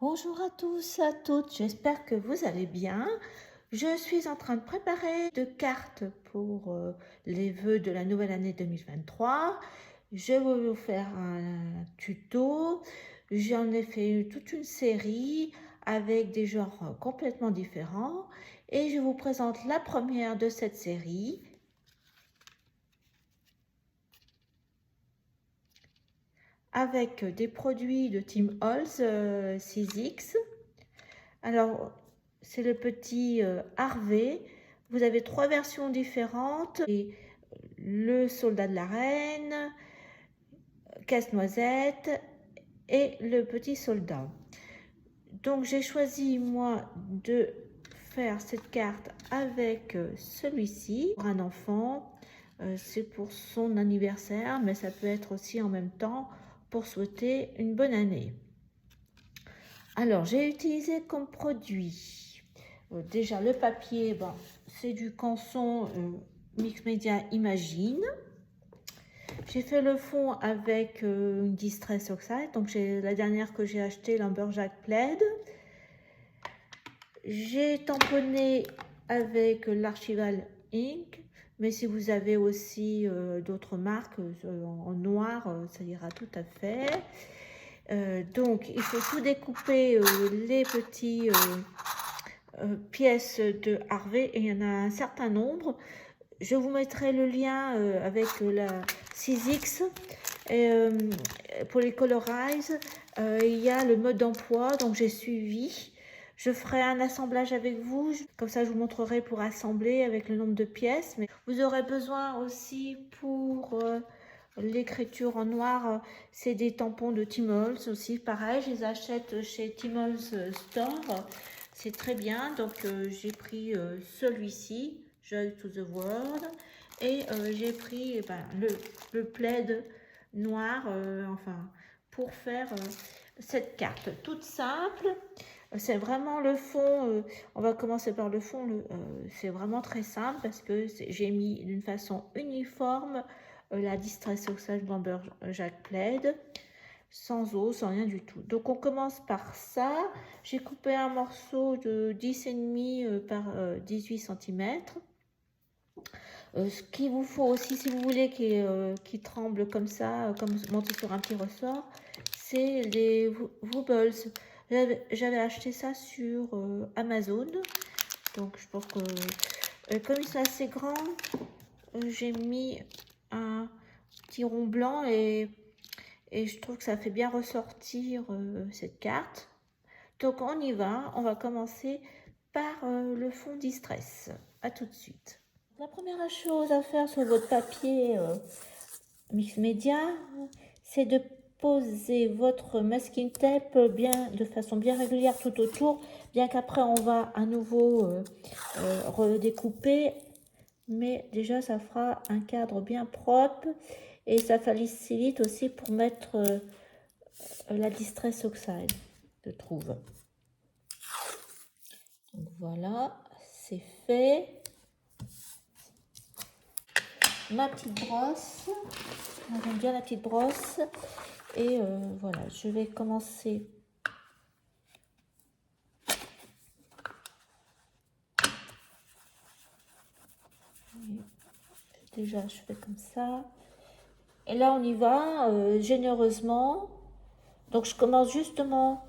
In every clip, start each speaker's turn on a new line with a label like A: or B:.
A: Bonjour à tous, à toutes, j'espère que vous allez bien. Je suis en train de préparer deux cartes pour les vœux de la nouvelle année 2023. Je vais vous faire un tuto. J'en ai fait toute une série avec des genres complètement différents et je vous présente la première de cette série. Avec des produits de Tim Holtz 6X. Alors, c'est le petit Harvey. Vous avez trois versions différentes. Et le soldat de la reine, casse-noisette et le petit soldat. Donc, j'ai choisi, moi, de faire cette carte avec celui-ci pour un enfant. C'est pour son anniversaire, mais ça peut être aussi en même temps pour souhaiter une bonne année. Alors, j'ai utilisé comme produit, déjà le papier, bon, c'est du Canson Mix Media Imagine. J'ai fait le fond avec une Distress Oxide, donc la dernière que j'ai achetée, l'Amberjack Plaid. J'ai tamponné avec l'Archival Ink, mais si vous avez aussi d'autres marques en noir, ça ira tout à fait. Donc, il faut tout découper les petits pièces de Harvey, et il y en a un certain nombre. Je vous mettrai le lien avec la 6X. Pour les Colorize, il y a le mode d'emploi, donc j'ai suivi. Je ferai un assemblage avec vous, comme ça je vous montrerai pour assembler avec le nombre de pièces. Mais vous aurez besoin aussi pour l'écriture en noir, c'est des tampons de Tim Holtz aussi, pareil, je les achète chez Tim Holtz Store, c'est très bien. Donc j'ai pris celui-ci, Joy to the World, et j'ai pris le plaid noir, enfin, pour faire cette carte toute simple. C'est vraiment le fond, on va commencer par le fond, c'est vraiment très simple parce que j'ai mis d'une façon uniforme la Distress Oxide Lumberjack Plaid, sans eau, sans rien du tout. Donc on commence par ça. J'ai coupé un morceau de 10,5 par 18 cm. Ce qu'il vous faut aussi, si vous voulez, qui tremble comme ça, comme monté sur un petit ressort, c'est les Wobbles. J'avais acheté ça sur Amazon. Donc je pense que comme ils sont assez grands, j'ai mis un petit rond blanc et je trouve que ça fait bien ressortir cette carte. Donc on y va, on va commencer par le fond Distress. À tout de suite. La première chose à faire sur votre papier Mix Media, c'est de poser votre masking tape de façon bien régulière tout autour, bien qu'après on va à nouveau redécouper, mais déjà ça fera un cadre bien propre et ça facilite aussi pour mettre la Distress Oxide, je trouve. Donc voilà, c'est fait. Ma petite brosse, j'aime bien la petite brosse, et voilà, je vais commencer déjà, je fais comme ça, et là on y va généreusement. Donc je commence justement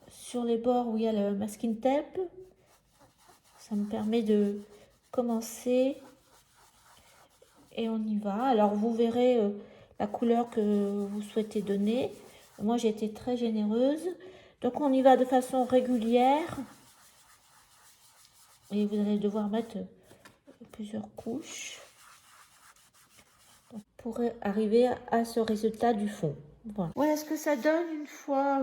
A: sur les bords où il y a le masking tape. Ça me permet de commencer et on y va. Alors vous verrez la couleur que vous souhaitez donner. Moi j'ai été très généreuse. Donc on y va de façon régulière. Et vous allez devoir mettre plusieurs couches pour arriver à ce résultat du fond. Voilà ce que ça donne une fois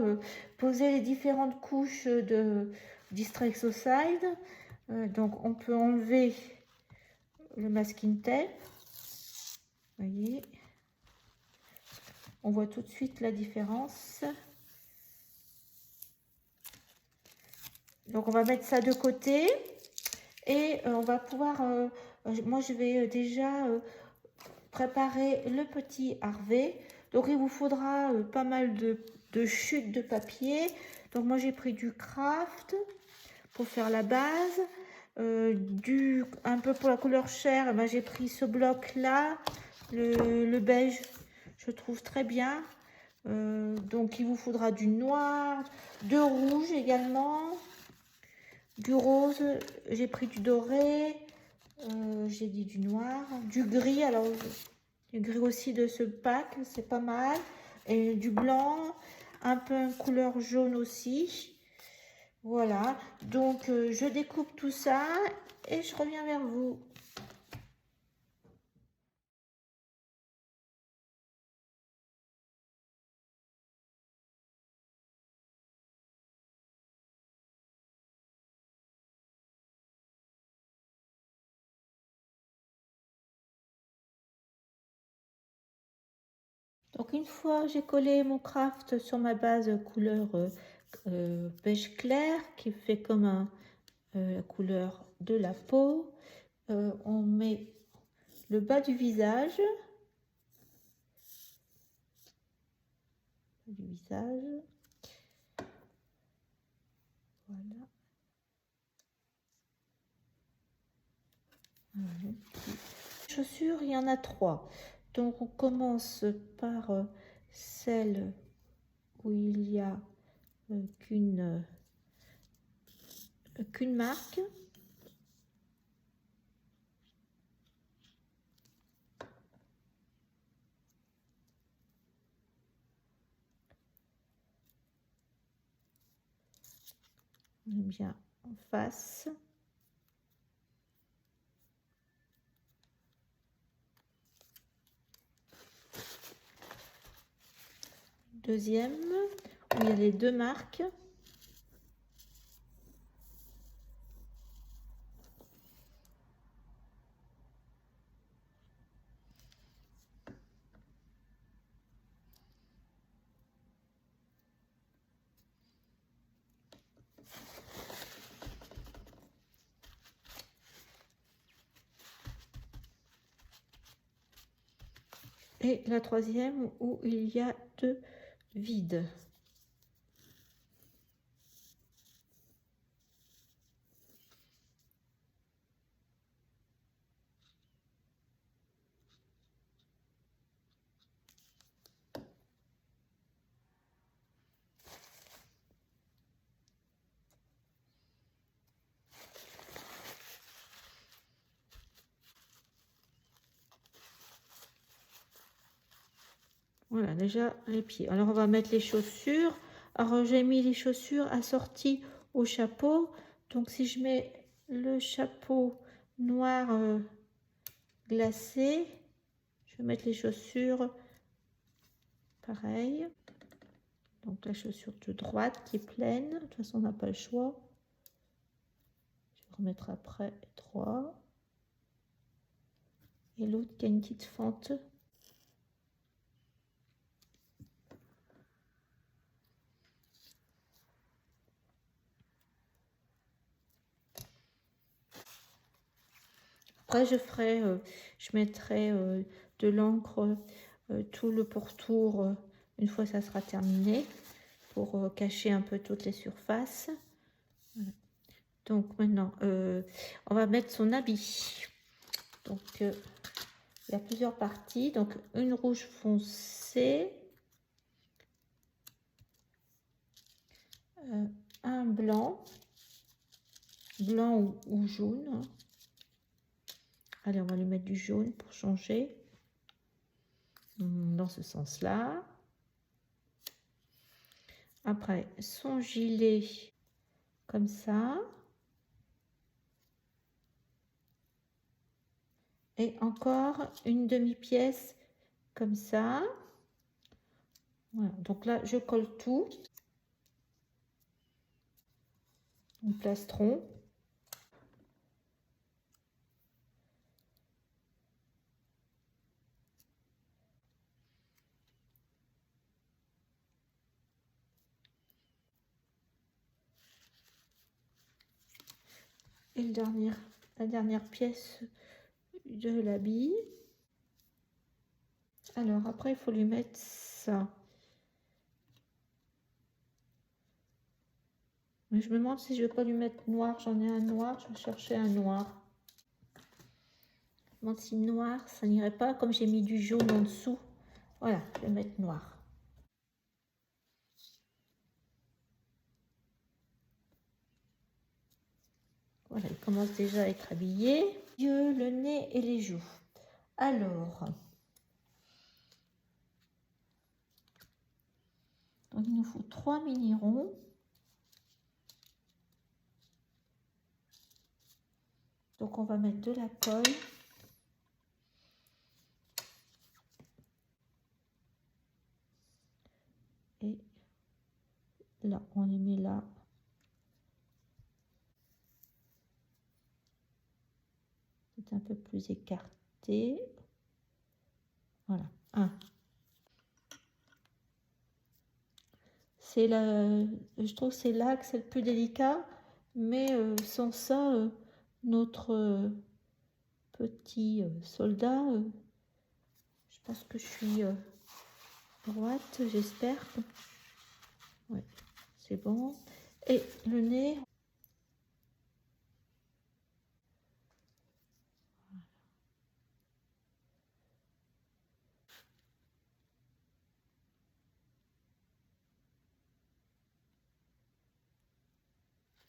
A: posé les différentes couches de Distress Oxide. Donc on peut enlever le masking tape. Voyez, on voit tout de suite la différence. Donc on va mettre ça de côté et on va pouvoir, moi je vais déjà préparer le petit Harvey. Donc il vous faudra pas mal de chutes de papier. Donc moi j'ai pris du craft pour faire la base. Un peu pour la couleur chair, ben, j'ai pris ce bloc là, le beige, je trouve très bien. Donc il vous faudra du noir, de rouge également, du rose, j'ai pris du doré, j'ai dit du noir, du gris, alors du gris aussi de ce pack, c'est pas mal, et du blanc, un peu en couleur jaune aussi. Voilà, donc je découpe tout ça et je reviens vers vous. Donc une fois j'ai collé mon craft sur ma base couleur beige clair qui fait comme la couleur de la peau, on met le bas du visage, voilà. Voilà. Chaussures, il y en a 3. Donc on commence par celle où il y a qu'une marque. On met bien en face. Deuxième, où il y a les 2 marques. Et la troisième où il y a 2 vides. Voilà, déjà les pieds. Alors on va mettre les chaussures. Alors j'ai mis les chaussures assorties au chapeau. Donc si je mets le chapeau noir glacé, je vais mettre les chaussures pareil. Donc la chaussure de droite qui est pleine. De toute façon on n'a pas le choix. Je vais remettre après 3. Et l'autre qui a une petite fente. Après, je mettrai de l'encre tout le pourtour une fois ça sera terminé pour cacher un peu toutes les surfaces. Voilà. Donc maintenant, on va mettre son habit. Donc, il y a plusieurs parties. Donc, une rouge foncé, un blanc, ou jaune. Allez, on va lui mettre du jaune pour changer. Dans ce sens-là. Après, son gilet comme ça. Et encore une demi-pièce comme ça. Voilà, donc là, je colle tout. Un plastron. Et la dernière pièce de l'habit. Alors après, il faut lui mettre ça. Mais je me demande si je vais pas lui mettre noir. J'en ai un noir, je vais chercher un noir. Je me demande si noir, ça n'irait pas, comme j'ai mis du jaune en dessous. Voilà, je vais mettre noir. Voilà, il commence déjà à être habillé. Les yeux, le nez et les joues. Alors, donc il nous faut 3 mini-ronds. Donc on va mettre de la colle. Et là, on les met là. C'est un peu plus écarté. Voilà, un. C'est là, je trouve que c'est là que c'est le plus délicat, mais sans ça, notre petit soldat, je pense que je suis droite, j'espère. Ouais, c'est bon. Et le nez.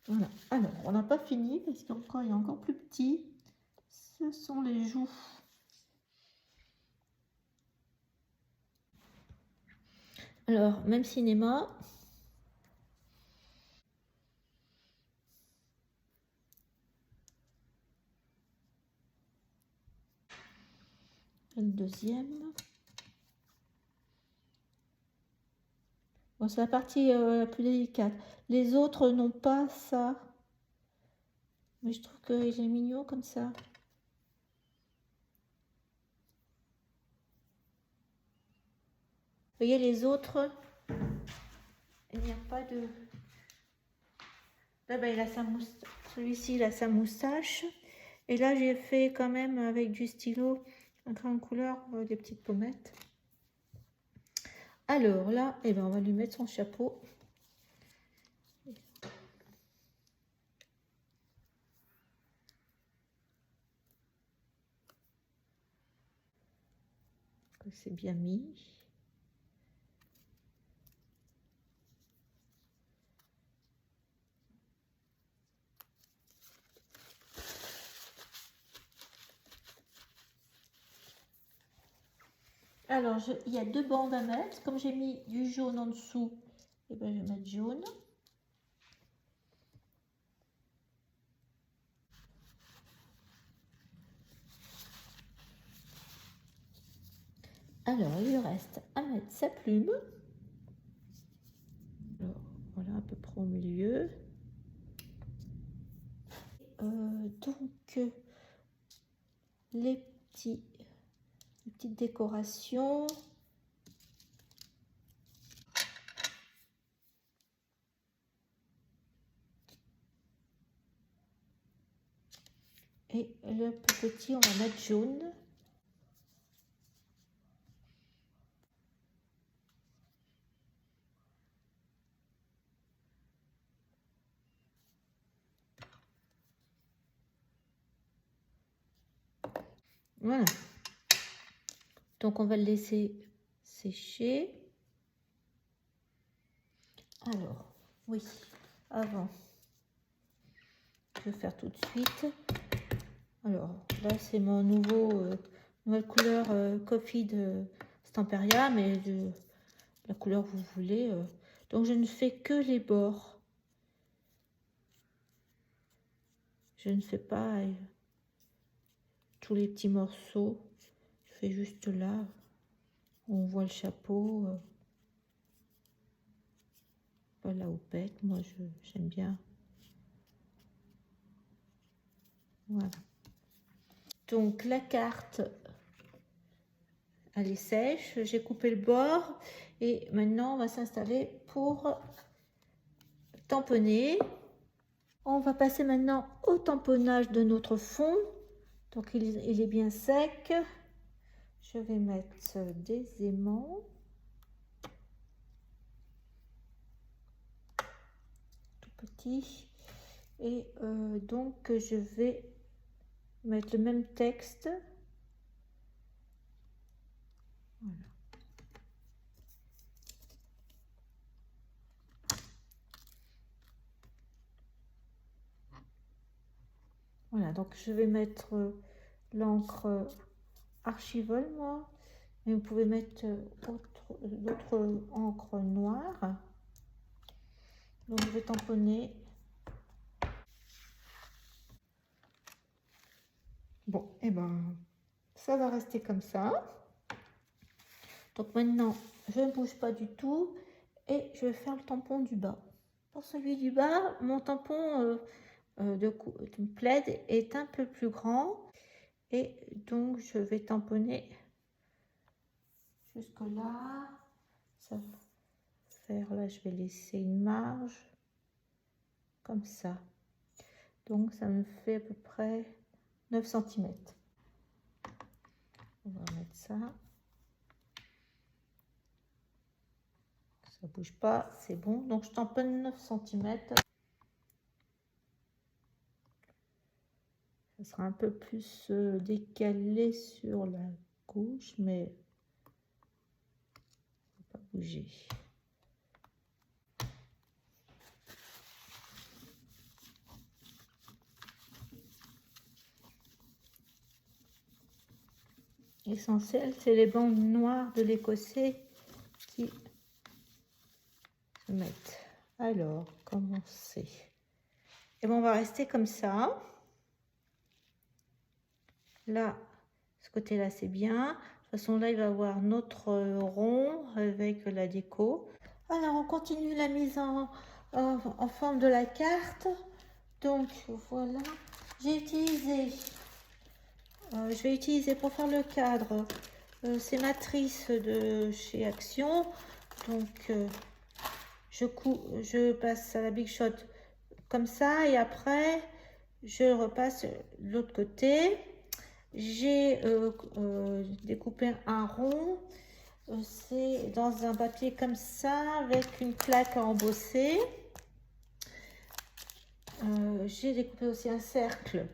A: Voilà. Alors, on n'a pas fini parce qu'il y a encore plus petit. Ce sont les joues. Alors, même cinéma. Et le deuxième. Bon, c'est la partie la plus délicate. Les autres n'ont pas ça. Mais je trouve qu'il est mignon comme ça. Vous voyez les autres, il n'y a pas de... Là, il a sa moustache. Celui-ci, il a sa moustache. Et là, j'ai fait quand même avec du stylo, en grande couleur, des petites pommettes. Alors là, on va lui mettre son chapeau. C'est bien mis. Alors, il y a 2 bandes à mettre. Comme j'ai mis du jaune en dessous, je vais mettre jaune. Alors, il lui reste à mettre sa plume. Alors, voilà, à peu près au milieu. Donc, les petites décorations. Et le petit, on va mettre jaune. Voilà. Donc, on va le laisser sécher. Alors, oui, avant, je vais faire tout de suite. Alors, là, c'est mon nouvelle couleur Coffee de Stamperia, mais de la couleur que vous voulez. Donc, je ne fais que les bords. Je ne fais pas tous les petits morceaux. Je fais juste là. On voit le chapeau. Pas la houppette. Moi, j'aime bien. Voilà. Donc, la carte, elle est sèche. J'ai coupé le bord. Et maintenant, on va s'installer pour tamponner. On va passer maintenant au tamponnage de notre fond. Donc il est bien sec. je vais mettre des aimants. Tout petits. Et donc, je vais mettre le même texte. Voilà. Voilà, donc je vais mettre l'encre Archivol, moi. Et vous pouvez mettre d'autres encres noires. Donc je vais tamponner. Bon, et ben ça va rester comme ça. Donc maintenant, je ne bouge pas du tout et je vais faire le tampon du bas. Pour celui du bas, mon tampon de plaid est un peu plus grand et donc je vais tamponner jusque là. Ça va faire là, je vais laisser une marge comme ça. Donc ça me fait à peu près 9 cm. On va mettre ça. Ça bouge pas, c'est bon. Donc je tamponne 9 cm. Ça sera un peu plus décalé sur la gauche, mais il ne faut pas bouger. L'essentiel, c'est les bandes noires de l'écossais qui se mettent. Alors, comment c'est? Et bon, on va rester comme ça. Là, ce côté-là, c'est bien. De toute façon, là, il va y avoir notre rond avec la déco. Alors, on continue la mise en forme de la carte. Donc, voilà. J'ai utilisé, je vais utiliser pour faire le cadre ces matrices de chez Action. Donc, je passe à la Big Shot comme ça et après, je repasse de l'autre côté. J'ai découpé un rond, c'est dans un papier comme ça avec une plaque à embosser. J'ai découpé aussi un cercle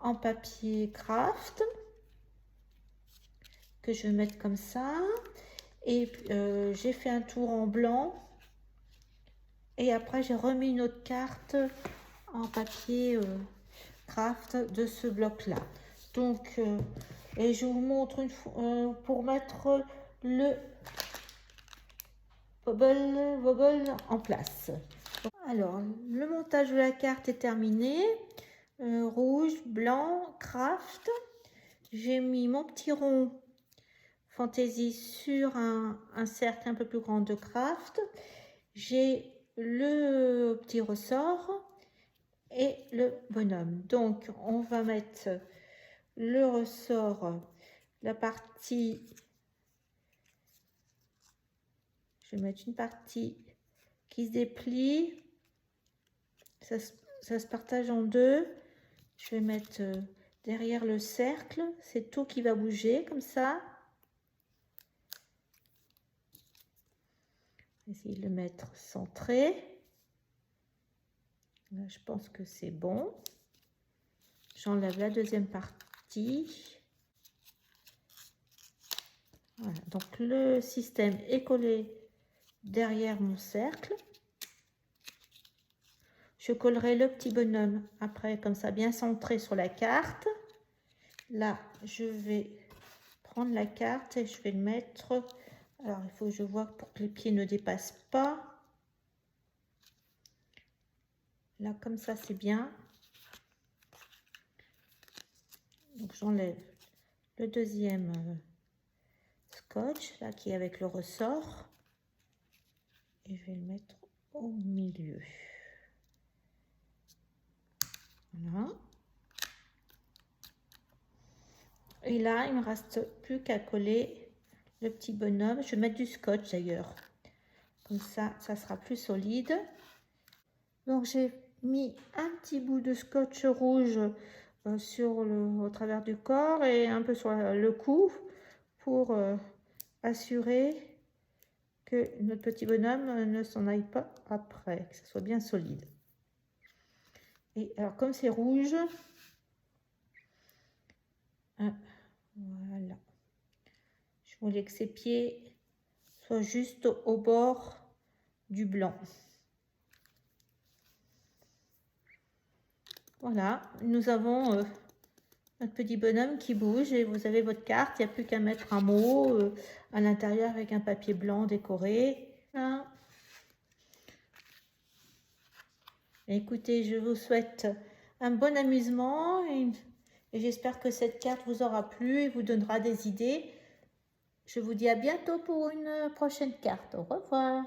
A: en papier craft que je vais mettre comme ça et j'ai fait un tour en blanc et après j'ai remis une autre carte en papier craft de ce bloc là. Donc et je vous montre pour mettre le wobble en place. Alors le montage de la carte est terminé. Rouge, blanc, craft. J'ai mis mon petit rond fantaisie sur un cercle un peu plus grand de craft. J'ai le petit ressort et le bonhomme. Donc on va mettre le ressort, la partie, je vais mettre une partie qui se déplie, ça se partage en deux. Je vais mettre derrière le cercle, c'est tout qui va bouger comme ça. Essayer de le mettre centré. Là, je pense que c'est bon. J'enlève la deuxième partie. Voilà, donc le système est collé derrière mon cercle. Je collerai le petit bonhomme après, comme ça, bien centré sur la carte. Là, je vais prendre la carte et je vais le mettre. Alors, il faut que je vois pour que les pieds ne dépassent pas. Là, comme ça, c'est bien. Donc, j'enlève le deuxième scotch, là, qui est avec le ressort. Et je vais le mettre au milieu. Voilà. Et là, il ne me reste plus qu'à coller le petit bonhomme. Je vais mettre du scotch d'ailleurs. Comme ça, ça sera plus solide. Donc, j'ai mis un petit bout de scotch rouge au travers du corps et un peu sur le cou pour assurer que notre petit bonhomme ne s'en aille pas après, que ce soit bien solide. Et alors comme c'est rouge, voilà, je voulais que ses pieds soient juste au bord du blanc. Voilà, nous avons notre petit bonhomme qui bouge et vous avez votre carte. Il n'y a plus qu'à mettre un mot à l'intérieur avec un papier blanc décoré. Hein. Écoutez, je vous souhaite un bon amusement et j'espère que cette carte vous aura plu et vous donnera des idées. Je vous dis à bientôt pour une prochaine carte. Au revoir.